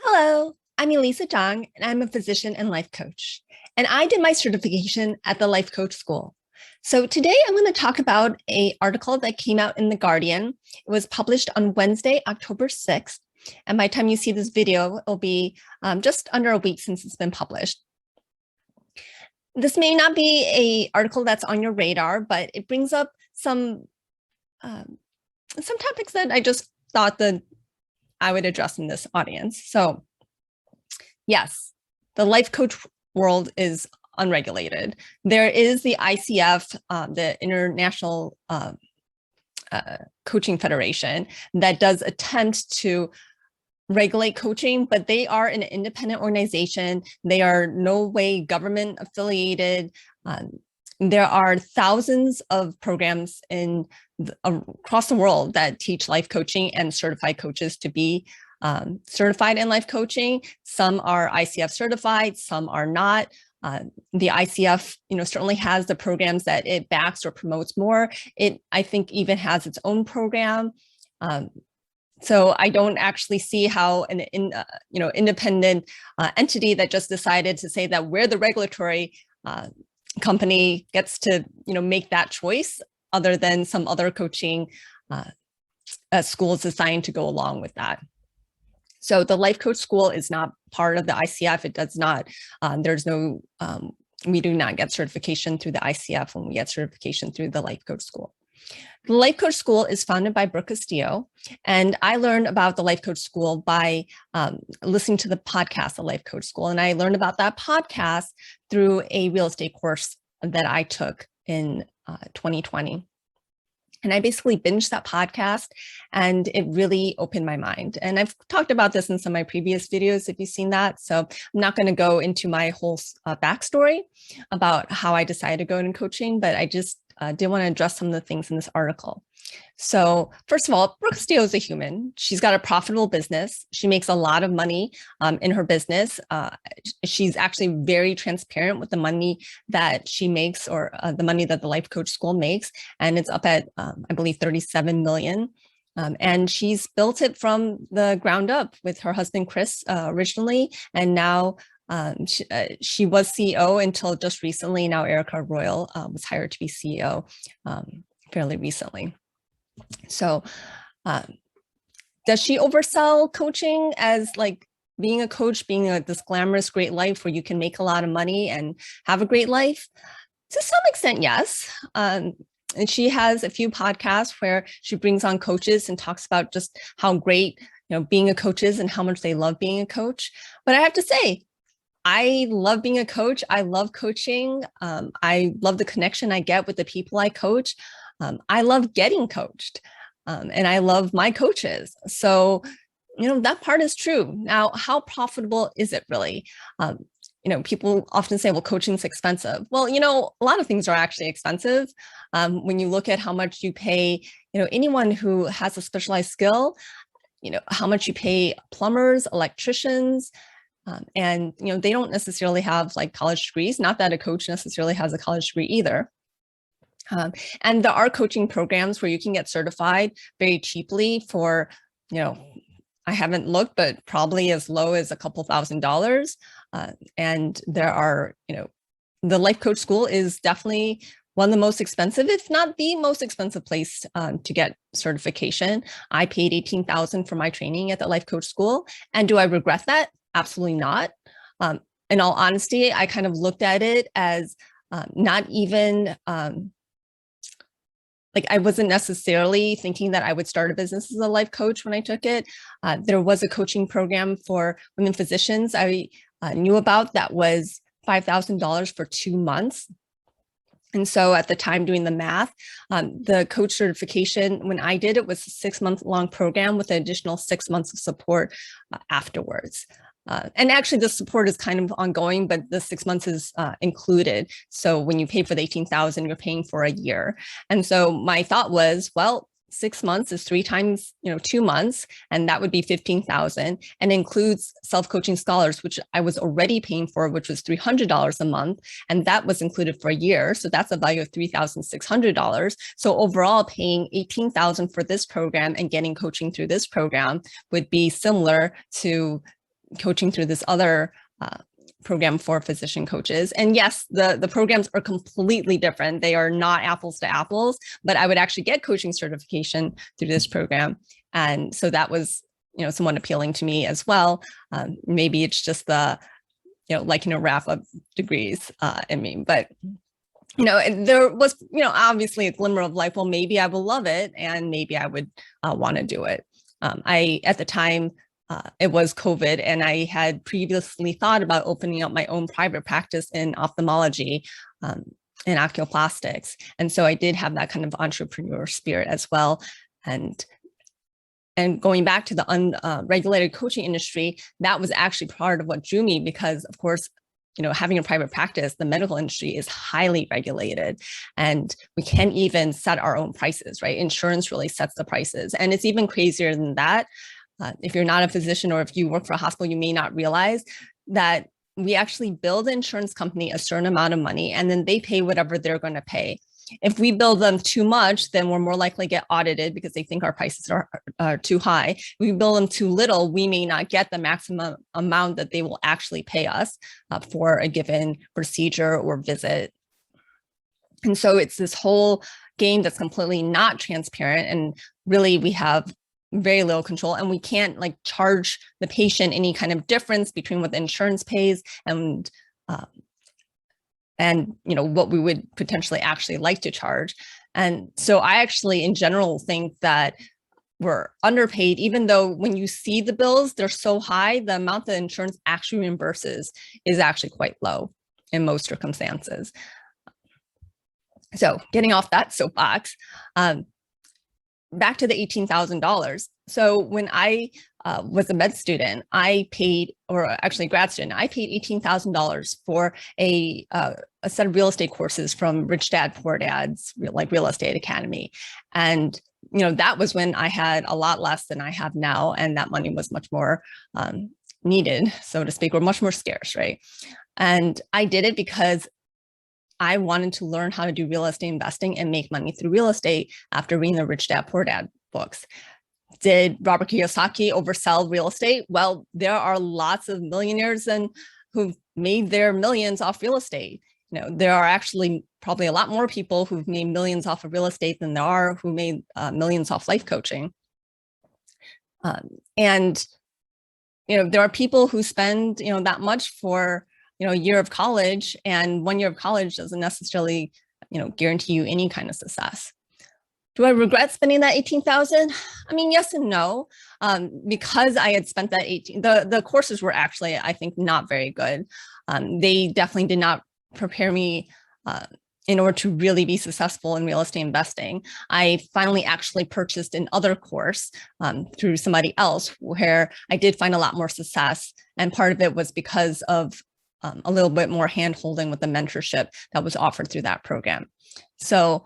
Hello, I'm Elisa Zhang, and I'm a physician and life coach. And I did my certification at the Life Coach School. So today I'm going to talk about an article that came out in The Guardian. It was published on Wednesday, October 6th. And by the time you see this video, it'll be just under a week since it's been published. This may not be an article that's on your radar, but it brings up some topics that I just thought that I would address in this audience. So yes, the life coach world is unregulated. There is the ICF, the International Coaching Federation, that does attempt to regulate coaching, but they are an independent organization. They are no way government affiliated. There are thousands of programs across the world that teach life coaching and certify coaches to be certified in life coaching. Some are ICF certified, some are not. The ICF, certainly has the programs that it backs or promotes more. It, I think, even has its own program. So I don't actually see how an independent entity that just decided to say that we're the regulatory company gets to make that choice, other than some other coaching schools deciding to go along with that. So the Life Coach School is not part of the ICF. It does not, we do not get certification through the ICF when we get certification through the Life Coach School. The Life Coach School is founded by Brooke Castillo, and I learned about the Life Coach School by listening to the podcast, The Life Coach School, and I learned about that podcast through a real estate course that I took in 2020. And I basically binged that podcast, and it really opened my mind. And I've talked about this in some of my previous videos, if you've seen that. So I'm not going to go into my whole backstory about how I decided to go into coaching, but I just did want to address some of the things in this article. So first of all, Brooke Castillo is a human. She's got a profitable business. She makes a lot of money in her business. She's actually very transparent with the money that she makes, or the money that the Life Coach School makes. And it's up at, I believe, 37 million. And she's built it from the ground up with her husband, Chris, originally. And now she was CEO until just recently. Now Erica Royal was hired to be CEO fairly recently. So does she oversell coaching as like being a coach, being this glamorous, great life where you can make a lot of money and have a great life? To some extent, yes. And she has a few podcasts where she brings on coaches and talks about just how great, being a coach is and how much they love being a coach. But I have to say, I love being a coach. I love coaching. I love the connection I get with the people I coach. I love getting coached, and I love my coaches. So, that part is true. Now, how profitable is it really? People often say, well, coaching's expensive. Well, a lot of things are actually expensive. When you look at how much you pay, anyone who has a specialized skill, how much you pay plumbers, electricians, and, they don't necessarily have like college degrees. Not that a coach necessarily has a college degree either. And there are coaching programs where you can get certified very cheaply for, I haven't looked, but probably as low as a couple $1,000s. And there are, the Life Coach School is definitely one of the most expensive, if not the most expensive place to get certification. I paid $18,000 for my training at the Life Coach School. And do I regret that? Absolutely not. In all honesty, I kind of looked at it as not even, I wasn't necessarily thinking that I would start a business as a life coach when I took it. There was a coaching program for women physicians I knew about that was $5,000 for 2 months. And so at the time doing the math, the coach certification, when I did it, was a 6-month-long program with an additional 6 months of support afterwards. And actually the support is kind of ongoing, but the 6 months is included. So when you pay for the 18,000, you're paying for a year. And so my thought was, well, 6 months is 3 times, 2 months, and that would be 15,000, and includes self-coaching scholars, which I was already paying for, which was $300 a month. And that was included for a year. So that's a value of $3,600. So overall paying 18,000 for this program and getting coaching through this program would be similar to coaching through this other program for physician coaches. And yes, the programs are completely different. They are not apples to apples, but I would actually get coaching certification through this program. And so that was, somewhat appealing to me as well. Maybe it's just the, wrap up degrees in me, but there was, obviously a glimmer of light. Well, maybe I will love it, and maybe I would want to do it. At the time, it was COVID, and I had previously thought about opening up my own private practice in ophthalmology and oculoplastics. And so I did have that kind of entrepreneur spirit as well. And going back to the unregulated coaching industry, that was actually part of what drew me, because of course, having a private practice, the medical industry is highly regulated, and we can't even set our own prices, right? Insurance really sets the prices. And it's even crazier than that. If you're not a physician, or if you work for a hospital, you may not realize that we actually bill the insurance company a certain amount of money, and then they pay whatever they're going to pay. If we bill them too much, then we're more likely to get audited because they think our prices are too high. If we bill them too little, we may not get the maximum amount that they will actually pay us for a given procedure or visit. And so it's this whole game that's completely not transparent, and really we have very little control, and we can't charge the patient any kind of difference between what the insurance pays and what we would potentially actually like to charge. And so I actually in general think that we're underpaid, even though when you see the bills, they're so high, the amount that insurance actually reimburses is actually quite low in most circumstances. So getting off that soapbox, back to the $18,000. So when I was a med student, I paid, or actually grad student, I paid $18,000 for a set of real estate courses from Rich Dad Poor Dad's Real Estate Academy. And that was when I had a lot less than I have now, and that money was much more needed, so to speak, or much more scarce, right? And I did it because I wanted to learn how to do real estate investing and make money through real estate after reading the Rich Dad Poor Dad books. Did Robert Kiyosaki oversell real estate? Well, there are lots of millionaires who've made their millions off real estate. There are actually probably a lot more people who've made millions off of real estate than there are who made millions off life coaching. And there are people who spend that much for a year of college, and 1 year of college doesn't necessarily guarantee you any kind of success. Do I regret spending that $18,000? I mean, yes and no, because I had spent that the courses were actually, I think, not very good. They definitely did not prepare me in order to really be successful in real estate investing. I finally actually purchased another course through somebody else where I did find a lot more success. And part of it was because of a little bit more hand-holding with the mentorship that was offered through that program. So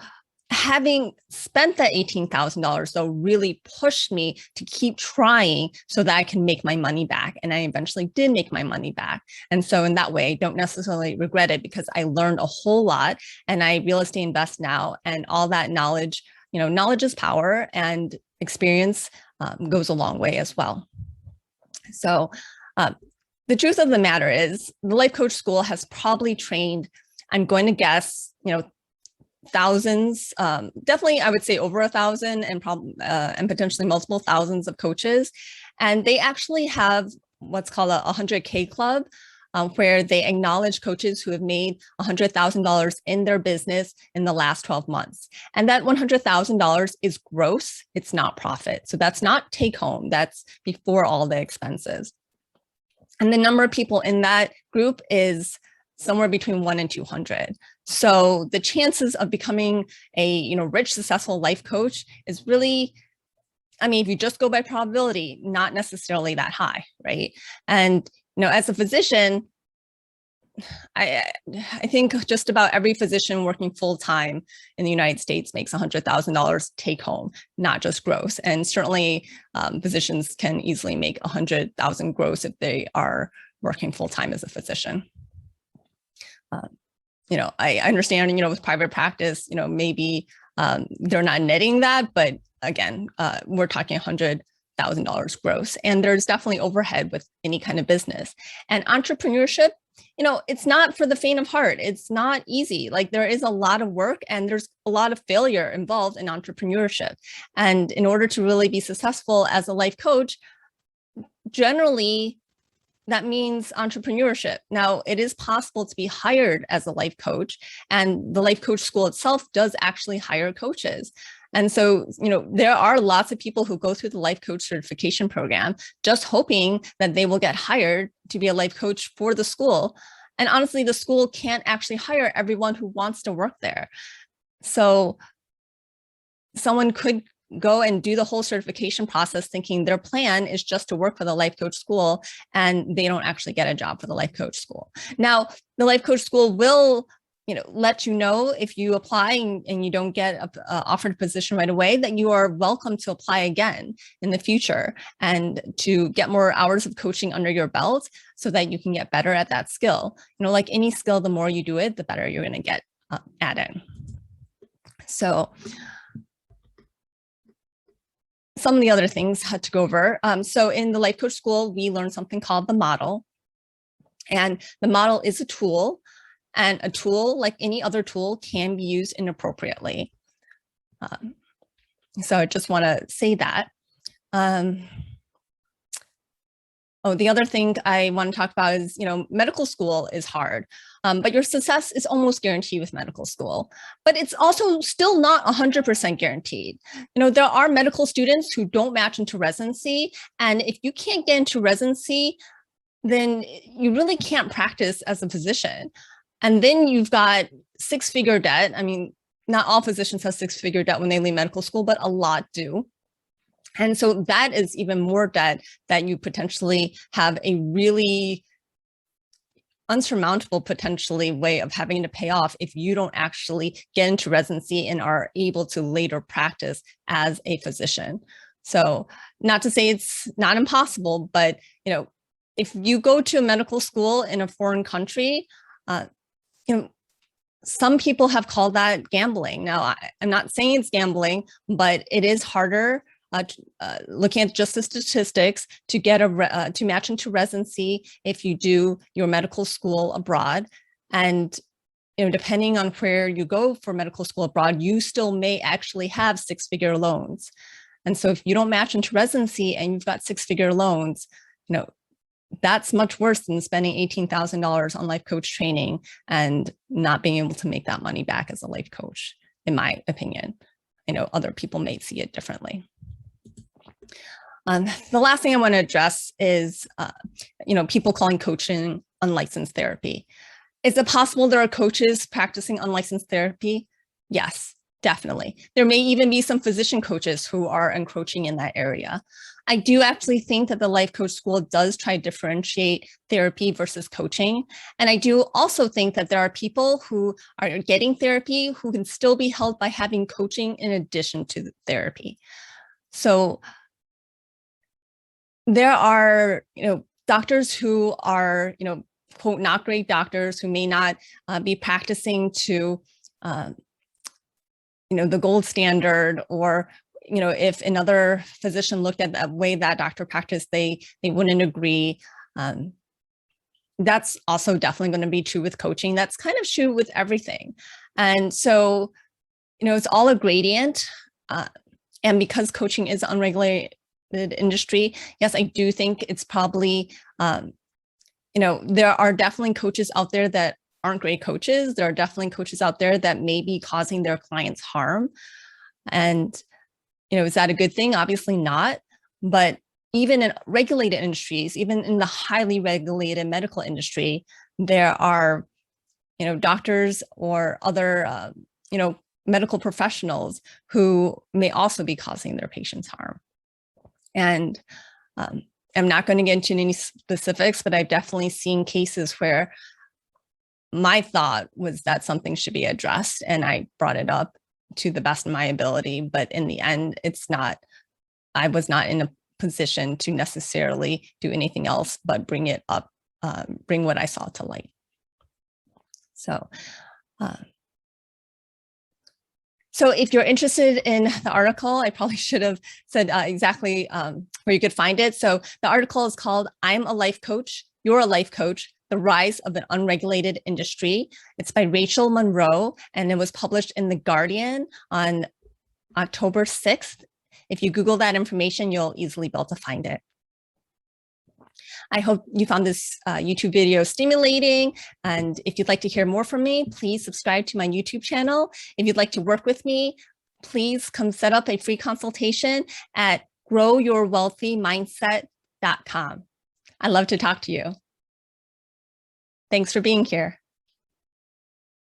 having spent that $18,000 though really pushed me to keep trying so that I can make my money back. And I eventually did make my money back. And so in that way, I don't necessarily regret it, because I learned a whole lot, and I real estate invest now, and all that knowledge, knowledge is power, and experience goes a long way as well. So the truth of the matter is the Life Coach School has probably trained, I'm going to guess, thousands, definitely I would say over 1,000, and potentially multiple thousands of coaches. And they actually have what's called a 100K club, where they acknowledge coaches who have made $100,000 in their business in the last 12 months. And that $100,000 is gross, it's not profit. So that's not take home, that's before all the expenses. And the number of people in that group is somewhere between 1 and 200. So the chances of becoming a rich, successful life coach is really, I mean, if you just go by probability, not necessarily that high, right? And as a physician, I think just about every physician working full-time in the United States makes $100,000 take home, not just gross. And certainly physicians can easily make $100,000 gross if they are working full-time as a physician. I understand, with private practice, maybe they're not netting that, but again, we're talking $100,000 $100,000 gross. And there's definitely overhead with any kind of business. And entrepreneurship, it's not for the faint of heart. It's not easy. Like, there is a lot of work and there's a lot of failure involved in entrepreneurship. And in order to really be successful as a life coach, generally, that means entrepreneurship. Now, it is possible to be hired as a life coach, and the life coach school itself does actually hire coaches. And so, there are lots of people who go through the life coach certification program just hoping that they will get hired to be a life coach for the school. And honestly, the school can't actually hire everyone who wants to work there. So someone could go and do the whole certification process thinking their plan is just to work for the life coach school, and they don't actually get a job for the life coach school. Now, the life coach school will let you know if you apply and you don't get offered a position right away, that you are welcome to apply again in the future and to get more hours of coaching under your belt so that you can get better at that skill. Like any skill, the more you do it, the better you're going to get at it. So some of the other things had to go over. So in the life coach school, we learned something called the model. And the model is a tool. And a tool, like any other tool, can be used inappropriately. So I just want to say that. The other thing I want to talk about is, medical school is hard, but your success is almost guaranteed with medical school. But it's also still not 100% guaranteed. There are medical students who don't match into residency. And if you can't get into residency, then you really can't practice as a physician. And then you've got six-figure debt. I mean, not all physicians have six-figure debt when they leave medical school, but a lot do. And so that is even more debt that you potentially have a really unsurmountable potentially way of having to pay off if you don't actually get into residency and are able to later practice as a physician. So not to say it's not impossible, but if you go to a medical school in a foreign country, some people have called that gambling. Now, I'm not saying it's gambling, but it is harder, looking at just the statistics, to get to match into residency if you do your medical school abroad. And depending on where you go for medical school abroad, you still may actually have six-figure loans. And so if you don't match into residency and you've got six-figure loans, that's much worse than spending $18,000 on life coach training and not being able to make that money back as a life coach, in my opinion. I know other people may see it differently. The last thing I want to address is, people calling coaching unlicensed therapy. Is it possible there are coaches practicing unlicensed therapy? Yes, definitely. There may even be some physician coaches who are encroaching in that area. I do actually think that the life coach school does try to differentiate therapy versus coaching. And I do also think that there are people who are getting therapy who can still be helped by having coaching in addition to the therapy. So there are, doctors who are, quote, not great doctors who may not be practicing to, the gold standard, or if another physician looked at the way that doctor practiced, they wouldn't agree. That's also definitely going to be true with coaching. That's kind of true with everything. And so, it's all a gradient. And because coaching is an unregulated industry, yes, I do think it's probably, there are definitely coaches out there that aren't great coaches. There are definitely coaches out there that may be causing their clients harm. And is that a good thing? Obviously not. But even in regulated industries, even in the highly regulated medical industry, there are, doctors or other, medical professionals who may also be causing their patients harm. And I'm not going to get into any specifics, but I've definitely seen cases where my thought was that something should be addressed, and I brought it up to the best of my ability, but in the end, I was not in a position to necessarily do anything else but bring it up, bring what I saw to light. So So if you're interested in the article, I probably should have said exactly where you could find it. So the article is called "I'm a Life Coach, You're a Life Coach, The Rise of the Unregulated Industry." It's by Rachel Monroe, and it was published in The Guardian on October 6th. If you Google that information, you'll easily be able to find it. I hope you found this YouTube video stimulating. And if you'd like to hear more from me, please subscribe to my YouTube channel. If you'd like to work with me, please come set up a free consultation at growyourwealthymindset.com. I'd love to talk to you. Thanks for being here.